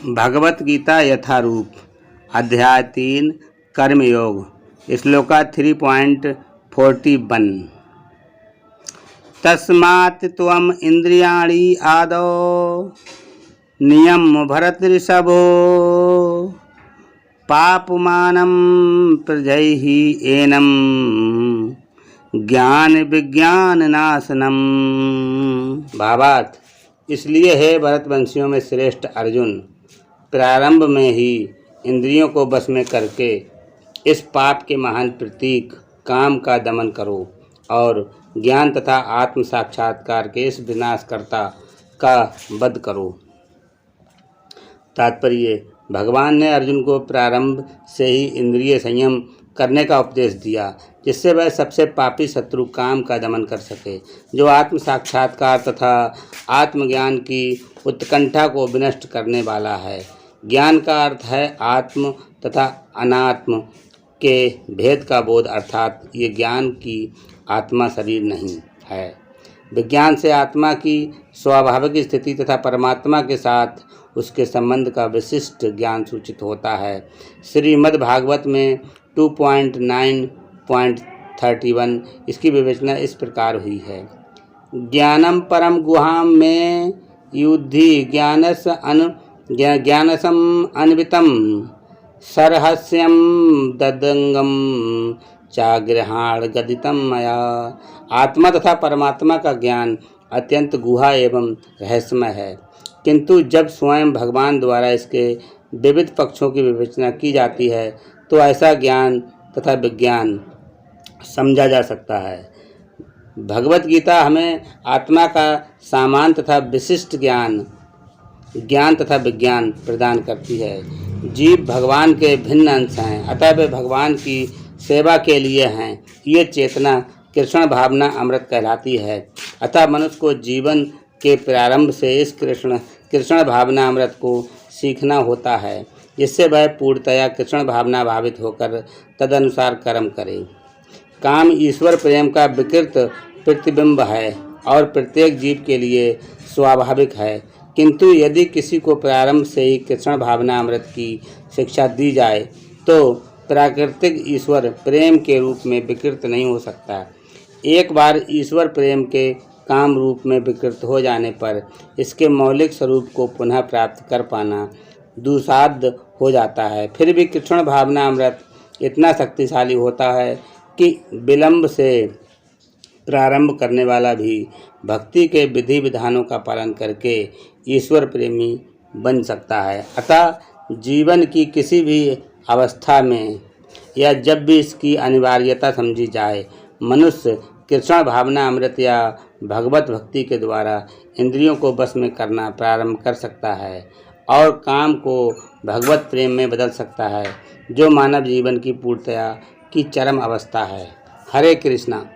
भगवत गीता यथारूप अध्याय 3 कर्मयोग श्लोका 3.41 तस्मात् त्वम् इंद्रियाणि आदौ नियम्य भरतऋषभो पापमानं प्रजैहि एनं ज्ञान विज्ञान नाशनम। भावार्थ, इसलिए है भरतवंशियों में श्रेष्ठ अर्जुन, प्रारंभ में ही इंद्रियों को वश में करके इस पाप के महान प्रतीक काम का दमन करो और ज्ञान तथा आत्म साक्षात्कार के इस विनाशकर्ता का वध करो। तात्पर्य, भगवान ने अर्जुन को प्रारंभ से ही इंद्रिय संयम करने का उपदेश दिया, जिससे वह सबसे पापी शत्रु काम का दमन कर सके, जो आत्म साक्षात्कार तथा आत्मज्ञान की उत्कंठा को विनष्ट करने वाला है। ज्ञान का अर्थ है आत्म तथा अनात्म के भेद का बोध, अर्थात ये ज्ञान की आत्मा शरीर नहीं है। विज्ञान से आत्मा की स्वाभाविक स्थिति तथा परमात्मा के साथ उसके संबंध का विशिष्ट ज्ञान सूचित होता है। श्रीमद् भागवत में 2.9.31 इसकी विवेचना इस प्रकार हुई है। ज्ञानम परम गुहाम में युद्धि ज्ञानसम अन्वितम सरहस्यम ददंगम चाग्रहाण गदितम मया। आत्मा तथा परमात्मा का ज्ञान अत्यंत गुहा एवं रहस्यमय है, किंतु जब स्वयं भगवान द्वारा इसके विविध पक्षों की विवेचना की जाती है तो ऐसा ज्ञान तथा विज्ञान समझा जा सकता है। भगवत गीता हमें आत्मा का सामान तथा विशिष्ट ज्ञान तथा विज्ञान प्रदान करती है। जीव भगवान के भिन्न अंश हैं, अतः वे भगवान की सेवा के लिए हैं। ये चेतना कृष्ण भावना अमृत कहलाती है। अतः मनुष्य को जीवन के प्रारंभ से इस कृष्ण भावना अमृत को सीखना होता है, जिससे वह पूर्णतया कृष्ण भावना भावित होकर तदनुसार कर्म करे। काम ईश्वर प्रेम का विकृत प्रतिबिंब है और प्रत्येक जीव के लिए स्वाभाविक है, किंतु यदि किसी को प्रारंभ से ही कृष्ण भावना अमृत की शिक्षा दी जाए तो प्राकृतिक ईश्वर प्रेम के रूप में विकृत नहीं हो सकता। एक बार ईश्वर प्रेम के काम रूप में विकृत हो जाने पर इसके मौलिक स्वरूप को पुनः प्राप्त कर पाना दुस्साध्य हो जाता है। फिर भी कृष्ण भावना अमृत इतना शक्तिशाली होता है कि विलंब से प्रारंभ करने वाला भी भक्ति के विधि विधानों का पालन करके ईश्वर प्रेमी बन सकता है। अतः जीवन की किसी भी अवस्था में या जब भी इसकी अनिवार्यता समझी जाए, मनुष्य कृष्ण भावना अमृत या भगवत भक्ति के द्वारा इंद्रियों को वश में करना प्रारंभ कर सकता है और काम को भगवत प्रेम में बदल सकता है, जो मानव जीवन की पूर्णतया की चरम अवस्था है। हरे कृष्णा।